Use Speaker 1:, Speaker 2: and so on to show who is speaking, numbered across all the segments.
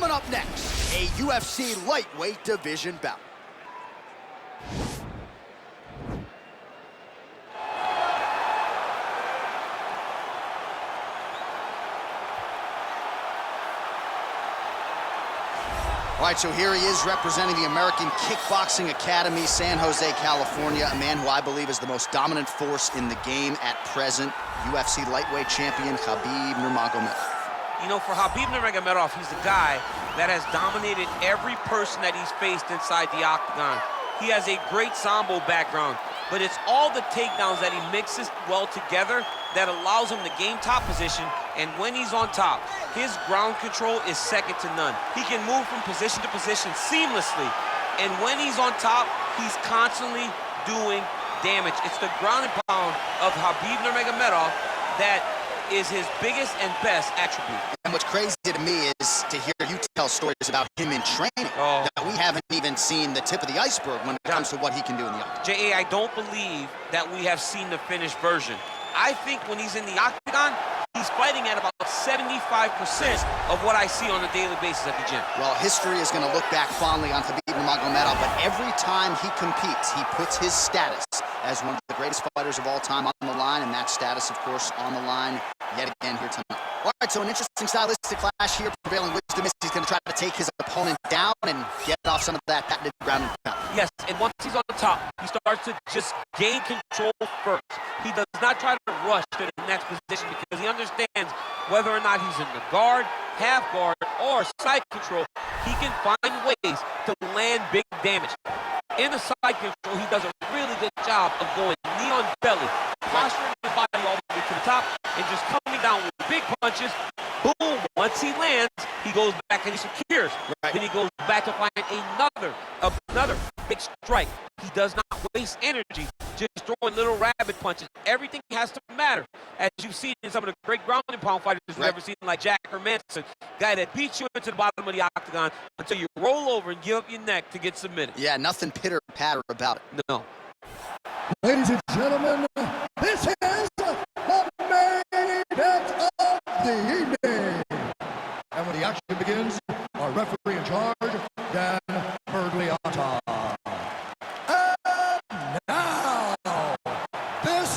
Speaker 1: Coming up next, a UFC lightweight division bout. All right, so here he is representing the American Kickboxing Academy, San Jose, California, a man who I believe is the most dominant force in the game at present, UFC lightweight champion Khabib Nurmagomedov.
Speaker 2: You know, for Khabib Nurmagomedov, he's a guy that has dominated every person that he's faced inside the octagon. He has a great Sambo background, but it's all the takedowns that he mixes well together that allows him to gain top position, and when he's on top, his ground control is second to none. He can move from position to position seamlessly, and when he's on top, he's constantly doing damage. It's the ground and pound of Khabib Nurmagomedov that is his biggest and best attribute.
Speaker 1: And what's crazy to me is to hear you tell stories about him in training that we haven't even seen the tip of the iceberg when it comes to what he can do in the octagon.
Speaker 2: J.A., I don't believe that we have seen the finished version. I think when he's in the octagon, he's fighting at about 75% of what I see on a daily basis at the gym.
Speaker 1: Well, history is going to look back fondly on Khabib Nurmagomedov, but every time he competes, he puts his status as one of the greatest fighters of all time on the line, and that status, of course, on the line yet again here tonight. All right, so an interesting stylistic clash here. Prevailing wisdom is he's going to try to take his opponent down and get off some of that patented ground and pound.
Speaker 2: Yes, and once he's on the top, he starts to just gain control first. He does not try to rush to the next position because he understands whether or not he's in the guard, half guard, or side control, he can find ways to land big damage. In the side control, he does a really good job of going knee on belly, posturing his body all the way to the top, and just coming down with big punches. Boom! Once he lands, he goes back and he secures. Right. Then he goes back to find another big strike. He does not waste energy just throwing little rabbit punches. Everything has to matter. As you've seen in some of the great ground and pound fighters we've ever seen, like Jack Hermanson, guy that beats you into the bottom of the octagon until you roll over and give up your neck to get submitted.
Speaker 1: Yeah, nothing pitter-patter about it.
Speaker 2: No.
Speaker 3: Ladies and gentlemen, this is the main event of the evening. And when the action begins, our referee in charge, Dan Bergliata. And now, this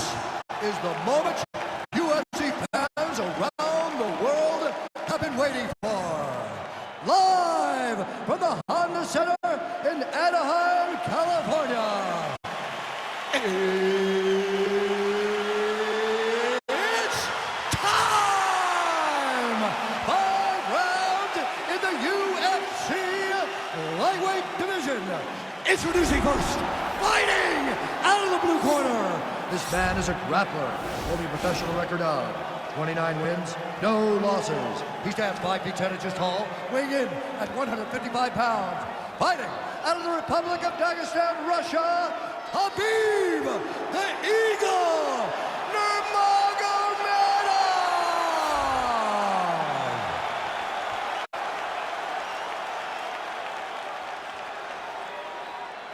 Speaker 3: is the moment UFC fans around the world have been waiting for. Live from the Honda Center in Anaheim, California. It's time! 5 rounds in the UFC lightweight division. Introducing first, fighting out of the blue corner. This man is a grappler, holding a professional record of 29 wins, no losses. He stands 5 feet 10 inches tall, weighing in at 155 pounds. Fighting out of the Republic of Dagestan, Russia, Khabib, the Eagle, Nurmagomedov!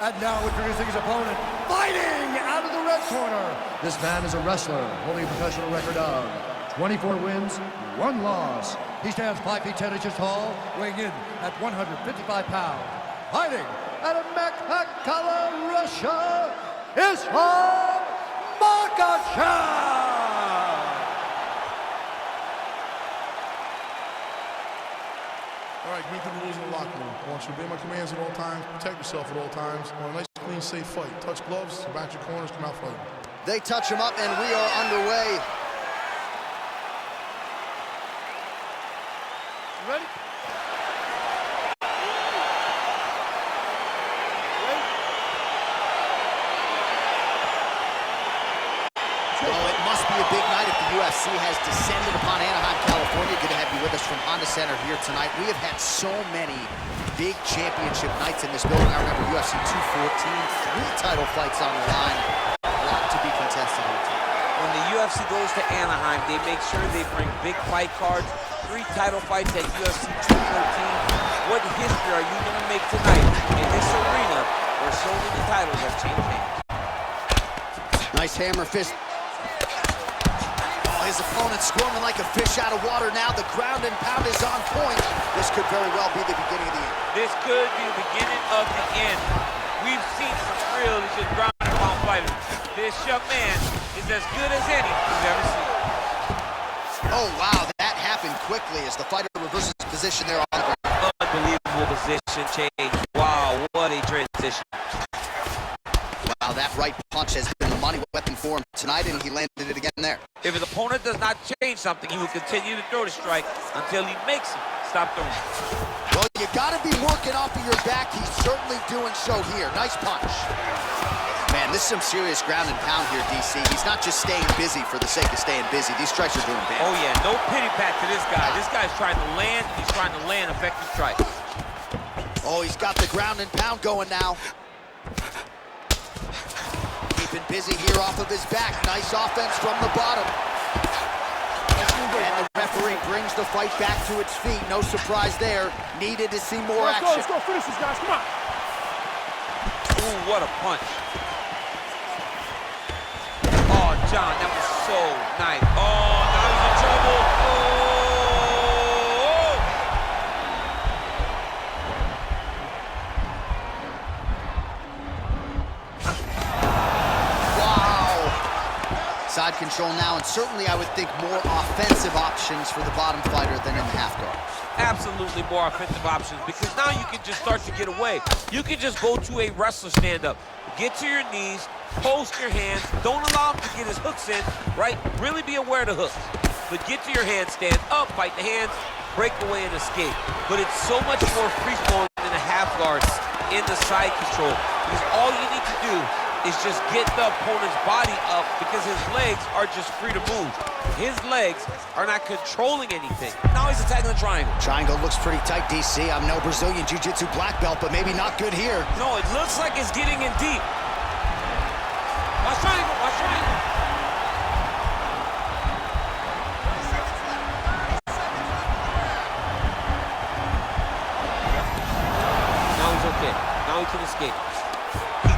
Speaker 3: And now introducing his opponent, fighting out of the red corner. This man is a wrestler, holding a professional record of 24 wins, 1 loss. He stands 5 feet 10 inches tall, weighing in at 155 pounds. Fighting out of Makhachev, Russia, is Makhachev!
Speaker 4: All right, meet the rules in the locker room. I want you to obey my commands at all times, protect yourself at all times. I want a nice, clean, safe fight. Touch gloves, back your corners, come out fighting.
Speaker 1: They touch him up, and we are underway.
Speaker 4: Ready?
Speaker 1: Well, it must be a big night if the UFC has descended upon Anaheim, California. Good to have you with us from Honda Center here tonight. We have had so many big championship nights in this building. I remember UFC 214, 3 title fights on the line. A lot to be contested here tonight.
Speaker 2: When the UFC goes to Anaheim, they make sure they bring big fight cards, 3 title fights at UFC 213. What history are you going to make tonight in this arena where so many titles have changed hands?
Speaker 1: Nice hammer fist. Oh, his opponent squirming like a fish out of water now. The ground and pound is on point. This could very well be the beginning of the end.
Speaker 2: This could be the beginning of the end. We've seen some really just ground and pound fighters. This young man is as good as any we've ever seen.
Speaker 1: Oh, wow, that happened quickly as the fighter reverses position there on the ground.
Speaker 2: Unbelievable position change. Wow, what a transition.
Speaker 1: Wow, that right punch has been the money weapon for him tonight, and he landed it again there.
Speaker 2: If his opponent does not change something, he will continue to throw the strike until he makes him stop throwing.
Speaker 1: Well, you got to be working off of your back. He's certainly doing so here. Nice punch. Man, this is some serious ground and pound here, DC. He's not just staying busy for the sake of staying busy. These strikes are doing bad.
Speaker 2: Oh, yeah, no pity pat to this guy. This guy's trying to land. He's trying to land effective strikes.
Speaker 1: Oh, he's got the ground and pound going now. Keeping busy here off of his back. Nice offense from the bottom. And the referee brings the fight back to its feet. No surprise there. Needed to see more action.
Speaker 5: Let's go, finish this, guys, come on.
Speaker 2: Ooh, what a punch. Oh, John, that was so nice. Oh, now he's in trouble. Oh!
Speaker 1: Side control now, and certainly I would think more offensive options for the bottom fighter than in the half guard.
Speaker 2: Absolutely more offensive options, because now you can just start to get away. You can just go to a wrestler stand-up. Get to your knees, post your hands, don't allow him to get his hooks in, right? Really be aware of the hooks. But get to your hands, stand up, fight the hands, break away and escape. But it's so much more free-flowing than the half guards in the side control, because all you need to do is just get the opponent's body up, because his legs are just free to move. His legs are not controlling anything. Now he's attacking the triangle.
Speaker 1: Triangle looks pretty tight, DC. I'm no Brazilian Jiu-Jitsu black belt, but maybe not good here.
Speaker 2: No, it looks like it's getting in deep. Watch triangle, watch triangle. Now he's okay. Now he can escape.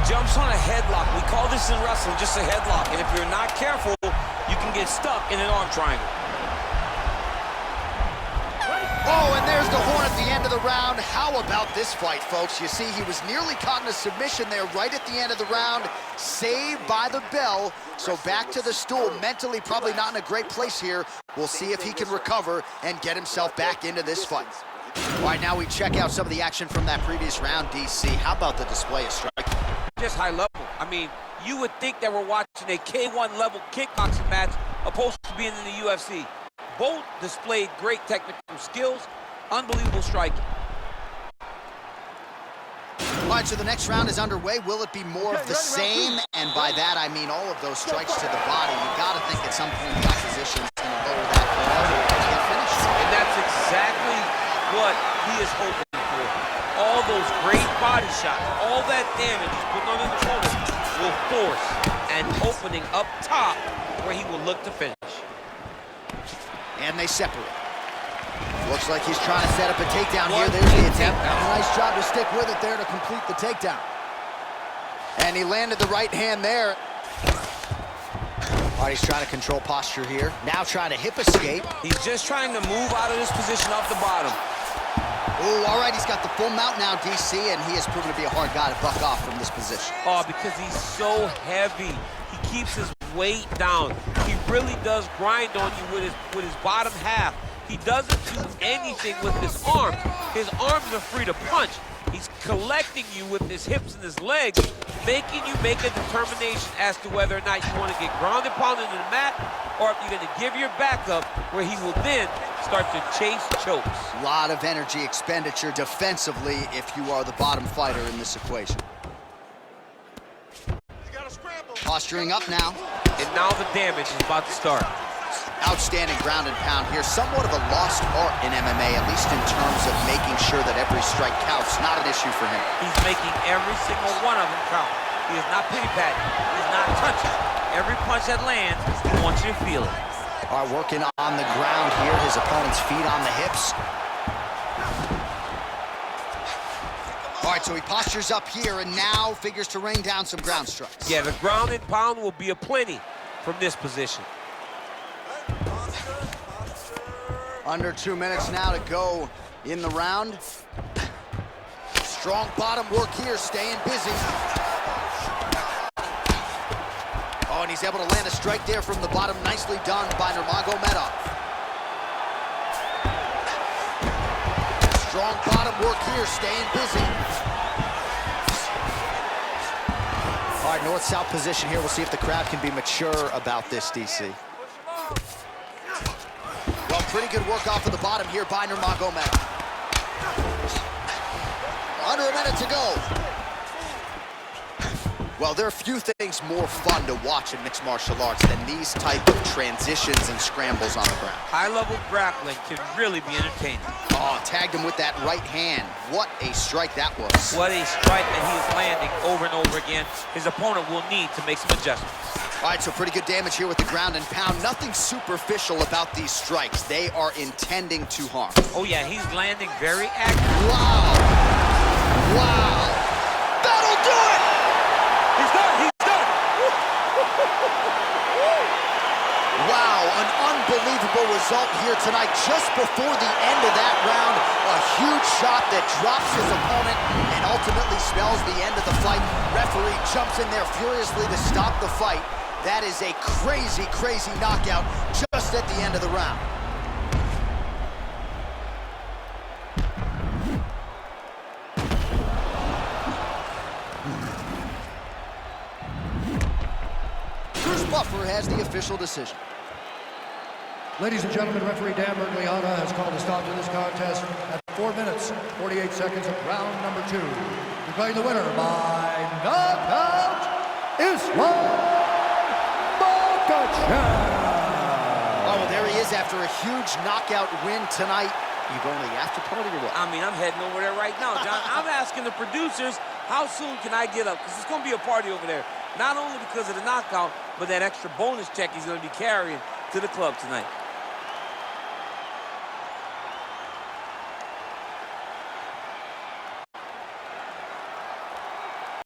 Speaker 2: Jumps on a headlock. We call this in wrestling just a headlock. And if you're not careful, you can get stuck in an arm triangle.
Speaker 1: Oh, and there's the horn at the end of the round. How about this fight, folks? You see, he was nearly caught in a submission there right at the end of the round. Saved by the bell. So back to the stool. Mentally probably not in a great place here. We'll see if he can recover and get himself back into this fight. All right, now we check out some of the action from that previous round, DC. How about the display of striking?
Speaker 2: Just high level. I mean, you would think that we're watching a K1 level kickboxing match opposed to being in the UFC. Both displayed great technical skills, unbelievable striking.
Speaker 1: All right, so the next round is underway. Will it be more of the same? And by that, I mean all of those strikes to the body. You got to think at some point the opposition is going to lower that ball or get finished.
Speaker 2: And that's exactly what he is hoping for. All those great body shots, all that damage he's putting on his opponent will force an opening up top where he will look to finish.
Speaker 1: And they separate. Looks like he's trying to set up a takedown here. There's the attempt. And a nice job to stick with it there to complete the takedown. And he landed the right hand there. All right, he's trying to control posture here. Now trying to hip escape.
Speaker 2: He's just trying to move out of this position off the bottom.
Speaker 1: Ooh, all right, he's got the full mount now, DC, and he has proven to be a hard guy to buck off from this position.
Speaker 2: Oh, because he's so heavy. He keeps his weight down. He really does grind on you with his bottom half. He doesn't do anything with his arms. His arms are free to punch. He's collecting you with his hips and his legs, making you make a determination as to whether or not you want to get grounded, pounded into the mat, or if you're going to give your back up, where he will then start to chase chokes.
Speaker 1: A lot of energy expenditure defensively if you are the bottom fighter in this equation. Posturing up now.
Speaker 2: And now the damage is about to start.
Speaker 1: Outstanding ground and pound here. Somewhat of a lost art in MMA, at least in terms of making sure that every strike counts. Not an issue for him.
Speaker 2: He's making every single one of them count. He is not pity-patting. He's not touching. Every punch that lands, he wants you to feel it.
Speaker 1: All right, working on the ground here. His opponent's feet on the hips. All right, so he postures up here and now figures to rain down some ground strikes.
Speaker 2: Yeah, the ground and pound will be aplenty from this position.
Speaker 1: Under 2 minutes now to go in the round. Strong bottom work here, staying busy. Oh, and he's able to land a strike there from the bottom. Nicely done by Nurmagomedov. Strong bottom work here, staying busy. All right, north-south position here. We'll see if the crowd can be mature about this, DC. Well, pretty good work off of the bottom here by Nurmagomedov. Under a minute to go. Well, there are few things more fun to watch in mixed martial arts than these type of transitions and scrambles on the ground.
Speaker 2: High-level grappling can really be entertaining.
Speaker 1: Oh, tagged him with that right hand. What a strike that was.
Speaker 2: What a strike that he is landing over and over again. His opponent will need to make some adjustments.
Speaker 1: All right, so pretty good damage here with the ground and pound. Nothing superficial about these strikes. They are intending to harm.
Speaker 2: Oh, yeah, he's landing very accurate.
Speaker 1: Wow. Wow. That'll do it!
Speaker 2: He's done, he's done!
Speaker 1: Wow, an unbelievable result here tonight. Just before the end of that round, a huge shot that drops his opponent and ultimately spells the end of the fight. Referee jumps in there furiously to stop the fight. That is a crazy, crazy knockout just at the end of the round. Bruce Buffer has the official decision.
Speaker 3: Ladies and gentlemen, referee Dan Bergliana has called a stop to this contest at 4 minutes, 48 seconds of round number 2. Declaring the winner by knockout, Islam Makhachev.
Speaker 1: Oh, there he is after a huge knockout win tonight. You've only after party or what?
Speaker 2: I mean, I'm heading over there right now, John. I'm asking the producers, how soon can I get up? Because it's going to be a party over there. Not only because of the knockout, but that extra bonus check he's going to be carrying to the club tonight.